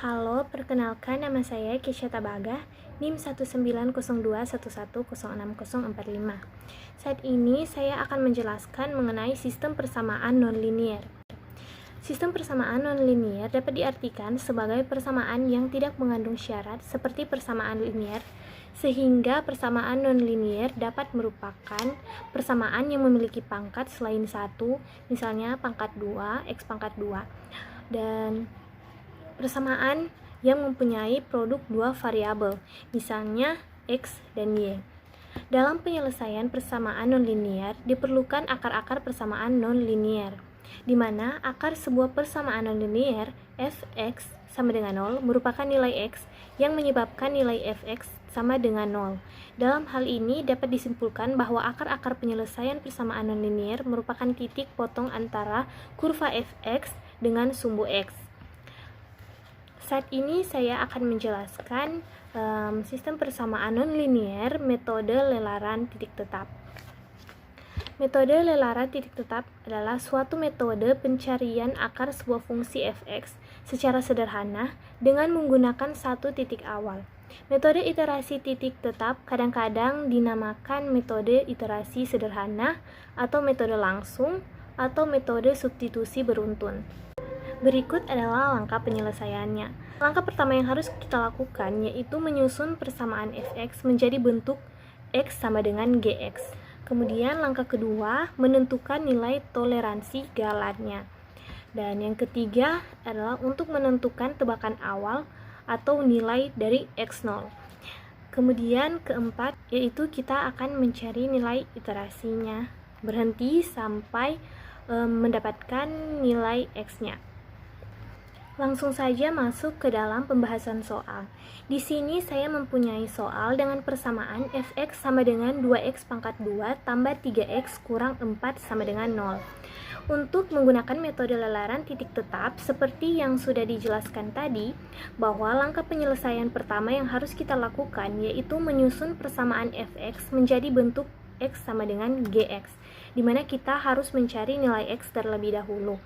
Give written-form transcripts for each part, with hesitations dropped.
Halo, perkenalkan nama saya Kesha Tabaga, NIM 1902111060045. Saat ini saya akan menjelaskan mengenai sistem persamaan nonlinier. Sistem persamaan nonlinier dapat diartikan sebagai persamaan yang tidak mengandung syarat seperti persamaan linier, sehingga persamaan nonlinier dapat merupakan persamaan yang memiliki pangkat selain satu, misalnya pangkat 2, x pangkat 2, dan persamaan yang mempunyai produk dua variabel, misalnya x dan y. Dalam penyelesaian persamaan nonlinier diperlukan akar-akar persamaan nonlinier, di mana akar sebuah persamaan nonlinier f(x) sama dengan 0 merupakan nilai x yang menyebabkan nilai f(x) sama dengan 0. Dalam hal ini dapat disimpulkan bahwa akar-akar penyelesaian persamaan nonlinier merupakan titik potong antara kurva f(x) dengan sumbu x. Saat ini saya akan menjelaskan sistem persamaan nonlinier metode lelaran titik tetap. Metode lelaran titik tetap adalah suatu metode pencarian akar sebuah fungsi f(x) secara sederhana dengan menggunakan satu titik awal. Metode iterasi titik tetap kadang-kadang dinamakan metode iterasi sederhana atau metode langsung atau metode substitusi beruntun. Berikut adalah langkah penyelesaiannya. Langkah pertama yang harus kita lakukan yaitu menyusun persamaan f(x) menjadi bentuk x sama dengan gx. Kemudian langkah kedua, menentukan nilai toleransi galatnya. Dan yang ketiga adalah untuk menentukan tebakan awal atau nilai dari x0. Kemudian keempat, yaitu kita akan mencari nilai iterasinya, berhenti sampai mendapatkan nilai x-nya. Langsung saja masuk ke dalam pembahasan soal. Di sini saya mempunyai soal dengan persamaan f(x) sama dengan 2x pangkat 2 tambah 3x kurang 4 sama dengan 0. Untuk menggunakan metode lelaran titik tetap, seperti yang sudah dijelaskan tadi, bahwa langkah penyelesaian pertama yang harus kita lakukan yaitu menyusun persamaan f(x) menjadi bentuk x sama dengan gx, di mana kita harus mencari nilai x terlebih dahulu.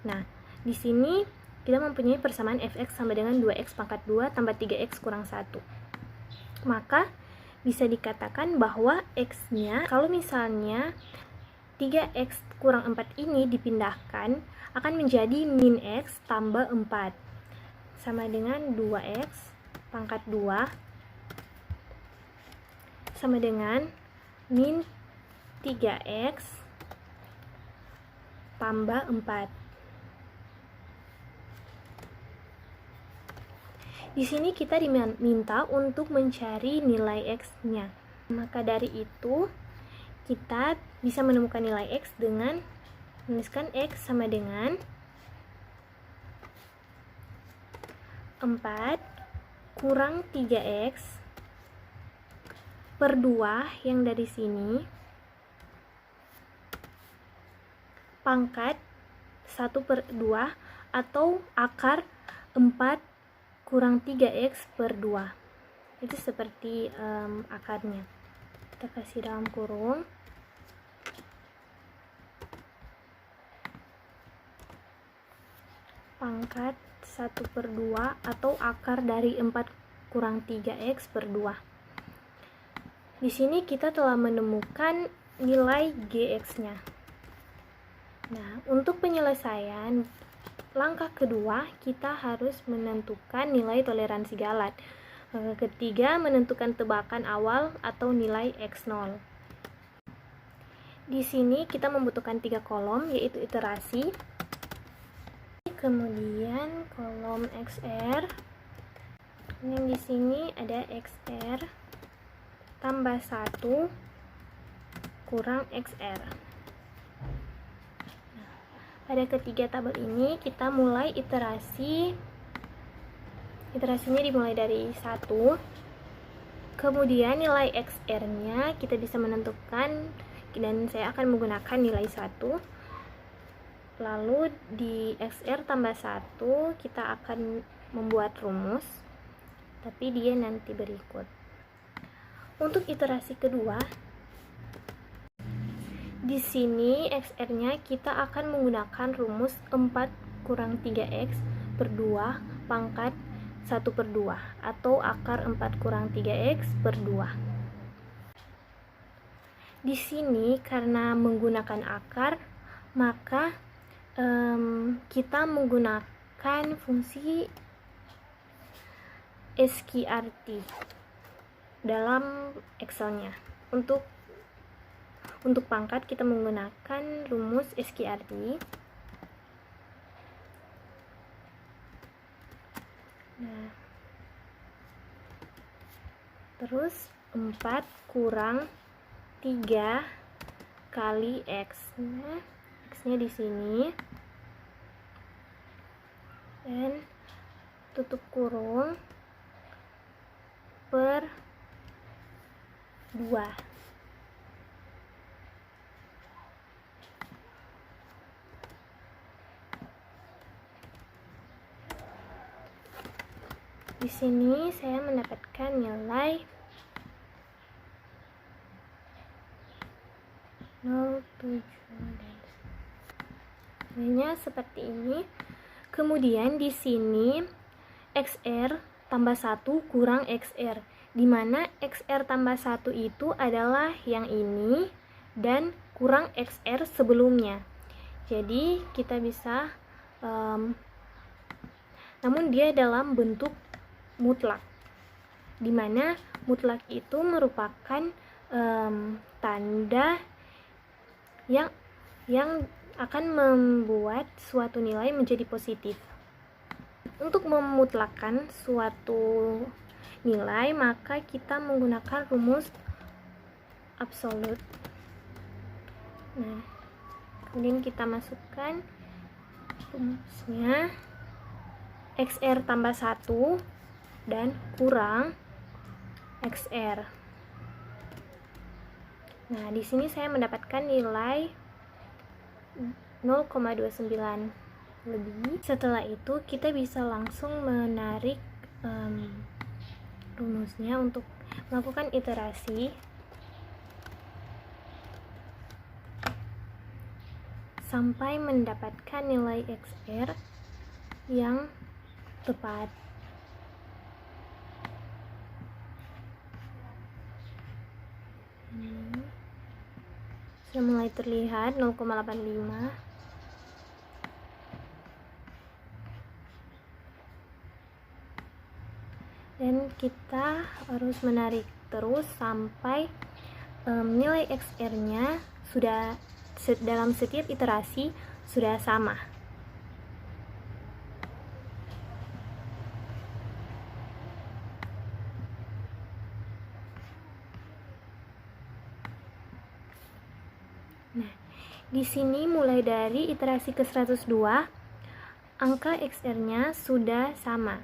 Nah, di sini kita mempunyai persamaan f(x) sama dengan 2x pangkat 2 tambah 3x kurang 1. Maka bisa dikatakan bahwa x-nya, kalau misalnya 3x kurang 4 ini dipindahkan, akan menjadi min x tambah 4 sama dengan 2x pangkat 2 sama dengan min 3x tambah 4. Di sini kita diminta untuk mencari nilai x-nya. Maka dari itu, kita bisa menemukan nilai x dengan menuliskan x sama dengan 4 kurang 3x per 2 yang dari sini pangkat 1 per 2 atau akar 4 kurang 3x per 2. Itu seperti akarnya. Kita kasih dalam kurung. Pangkat 1 per 2 atau akar dari 4 kurang 3x per 2. Di sini kita telah menemukan nilai gx-nya. Nah, untuk penyelesaian langkah kedua, kita harus menentukan nilai toleransi galat. Langkah ketiga, menentukan tebakan awal atau nilai x0. Di sini kita membutuhkan 3 kolom, yaitu iterasi, kemudian kolom xr, yang di sini ada xr tambah 1 kurang xr. Pada ketiga tabel ini kita mulai iterasinya dimulai dari 1. Kemudian nilai xr nya kita bisa menentukan, dan saya akan menggunakan nilai 1. Lalu di xr tambah 1 kita akan membuat rumus, tapi dia nanti berikut. Untuk iterasi kedua, di sini xr-nya kita akan menggunakan rumus 4 kurang 3x per 2 pangkat 1/2 atau akar 4 kurang 3x per 2. Di sini karena menggunakan akar, maka kita menggunakan fungsi sqrt dalam Excel-nya. Untuk pangkat kita menggunakan rumus sqrt. Nah, terus 4 kurang 3 kali x. Nah, x-nya di sini. Dan tutup kurung per 2. Di sini saya mendapatkan nilai 0,7 dan nilainya seperti ini. Kemudian di sini XR tambah 1 kurang XR, di mana XR tambah 1 itu adalah yang ini dan kurang XR sebelumnya. Jadi kita bisa namun dia dalam bentuk mutlak, di mana mutlak itu merupakan tanda yang akan membuat suatu nilai menjadi positif. Untuk memutlakkan suatu nilai, maka kita menggunakan rumus absolut. Nah, kemudian kita masukkan rumusnya XR tambah 1 dan kurang XR. Nah, di sini saya mendapatkan nilai 0,29 lebih. Setelah itu kita bisa langsung menarik rumusnya untuk melakukan iterasi sampai mendapatkan nilai XR yang tepat. Sudah mulai terlihat 0,85. Dan kita harus menarik terus sampai nilai XR-nya sudah dalam setiap iterasi sudah sama. Nah, di sini mulai dari iterasi ke 102, angka XR-nya sudah sama.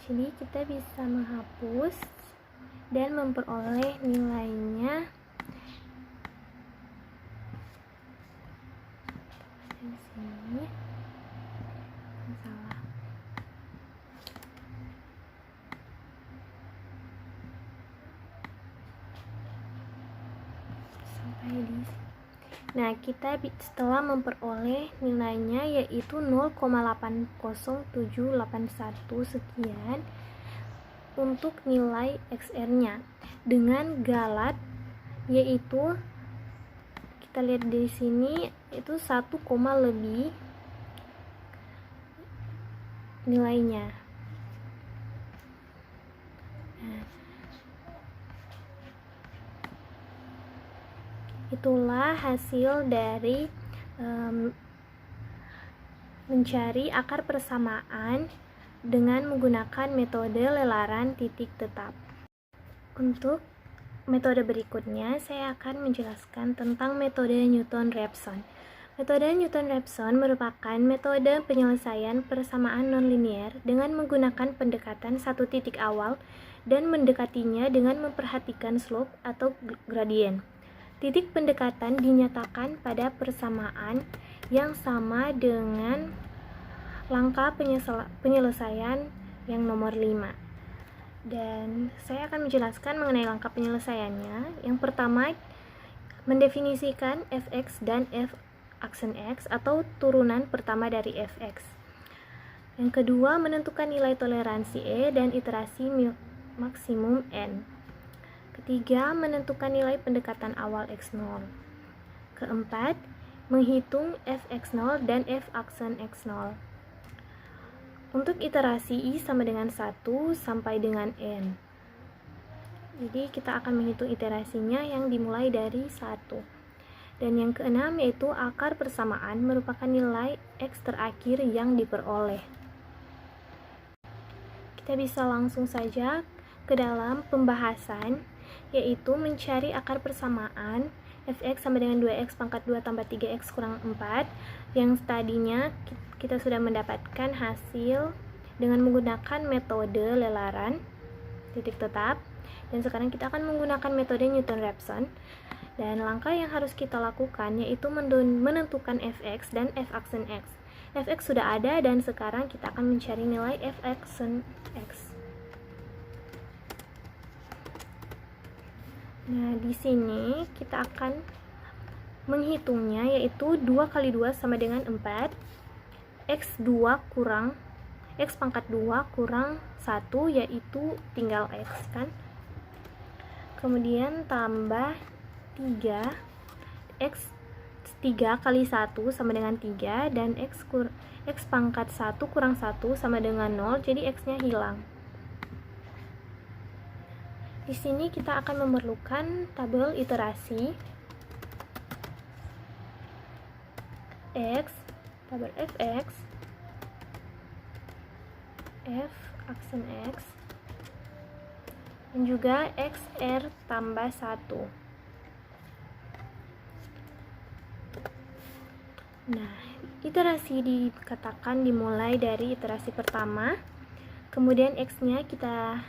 Jadi kita bisa menghapus dan memperoleh nilainya di sini. Salah. Sampai di sini. Nah, kita setelah memperoleh nilainya yaitu 0,80781 sekian untuk nilai XR-nya dengan galat, yaitu kita lihat di sini itu 1, lebih nilainya. Nah, itulah hasil dari mencari akar persamaan dengan menggunakan metode lelaran titik tetap. Untuk metode berikutnya, saya akan menjelaskan tentang metode Newton-Raphson. Metode Newton-Raphson merupakan metode penyelesaian persamaan nonlinier dengan menggunakan pendekatan satu titik awal dan mendekatinya dengan memperhatikan slope atau gradien. Titik pendekatan dinyatakan pada persamaan yang sama dengan langkah penyelesaian yang nomor 5. Dan saya akan menjelaskan mengenai langkah penyelesaiannya. Yang pertama, mendefinisikan fx dan aksen X atau turunan pertama dari fx. Yang kedua, menentukan nilai toleransi E dan iterasi maksimum N. Ketiga, menentukan nilai pendekatan awal X0. Keempat, menghitung fx0 dan f aksen x0. Untuk iterasi I sama dengan 1 sampai dengan N. Jadi kita akan menghitung iterasinya yang dimulai dari 1. Dan yang keenam yaitu akar persamaan merupakan nilai X terakhir yang diperoleh. Kita bisa langsung saja ke dalam pembahasan, yaitu mencari akar persamaan fx sama dengan 2x pangkat 2 tambah 3x kurang 4, yang tadinya kita sudah mendapatkan hasil dengan menggunakan metode lelaran titik tetap, dan sekarang kita akan menggunakan metode Newton-Raphson. Dan langkah yang harus kita lakukan yaitu menentukan fx dan f aksen x. Fx sudah ada dan sekarang kita akan mencari nilai f aksen x. Nah, di sini kita akan menghitungnya, yaitu 2 kali 2 sama dengan 4. X2 kurang X pangkat 2 kurang 1, yaitu tinggal X kan. Kemudian tambah 3. X 3 kali 1 sama dengan 3, dan X pangkat 1 kurang 1 sama dengan 0, jadi X-nya hilang. Di sini kita akan memerlukan tabel iterasi X, tabel fx, f aksen x, dan juga xr tambah 1. Nah, iterasi dikatakan dimulai dari iterasi pertama, kemudian x-nya kita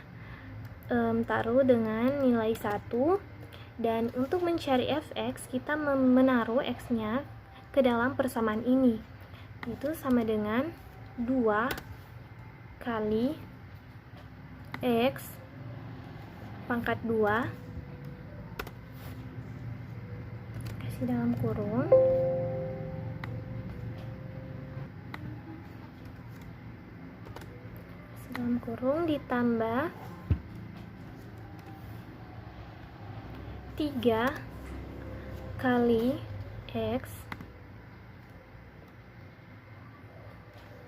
taruh dengan nilai 1, dan untuk mencari fx kita menaruh x-nya ke dalam persamaan ini, itu sama dengan 2 kali x pangkat 2 kasih dalam kurung ditambah 3 kali X,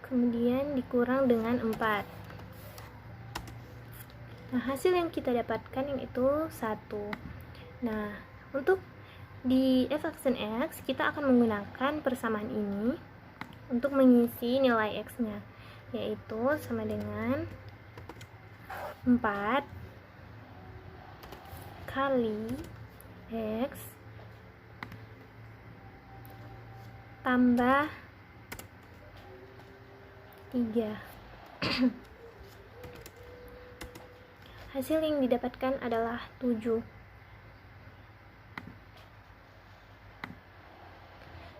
kemudian dikurang dengan 4. Nah, hasil yang kita dapatkan yaitu 1. Nah, untuk di f aksen X kita akan menggunakan persamaan ini untuk mengisi nilai X-nya, yaitu sama dengan 4 kali X tambah 3. Hasil yang didapatkan adalah 7.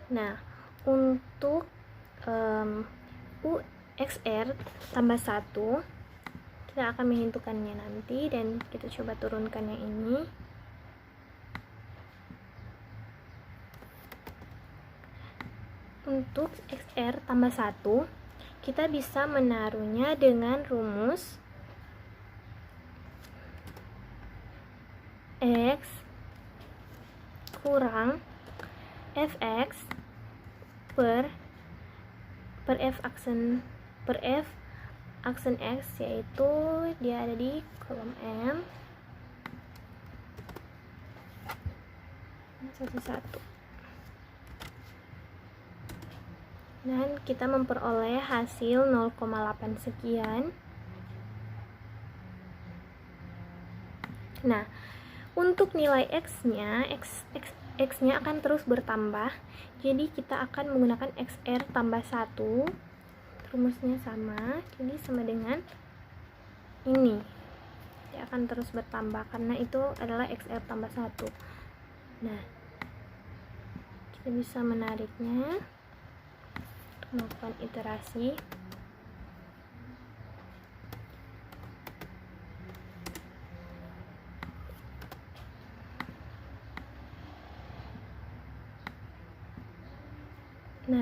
Nah, untuk UXR tambah 1 kita akan menentukannya nanti, dan kita coba turunkan yang ini. Untuk XR tambah 1 kita bisa menaruhnya dengan rumus X kurang Fx per F aksen X, yaitu dia ada di kolom M 11, dan kita memperoleh hasil 0,8 sekian. Nah, untuk nilai X-nya akan terus bertambah, jadi kita akan menggunakan XR tambah 1, rumusnya sama, jadi sama dengan ini, dia akan terus bertambah karena itu adalah XR tambah 1. Nah, kita bisa menariknya, melakukan iterasi.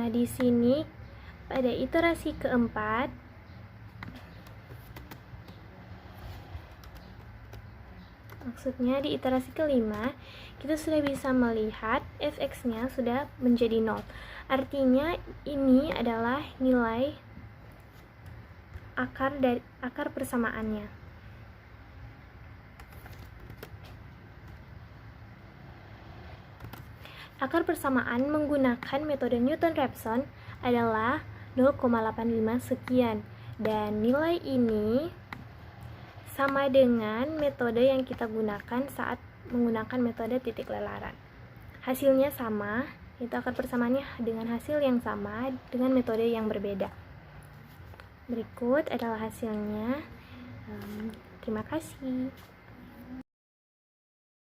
Nah, di sini pada iterasi keempat, maksudnya di iterasi kelima, kita sudah bisa melihat fx-nya sudah menjadi 0. Artinya ini adalah nilai akar persamaannya. Akar persamaan menggunakan metode Newton-Raphson adalah 0,85 sekian, dan nilai ini sama dengan metode yang kita gunakan saat menggunakan metode titik lelaran. Hasilnya sama, itu akar persamaannya dengan hasil yang sama dengan metode yang berbeda. Berikut adalah hasilnya. Terima kasih.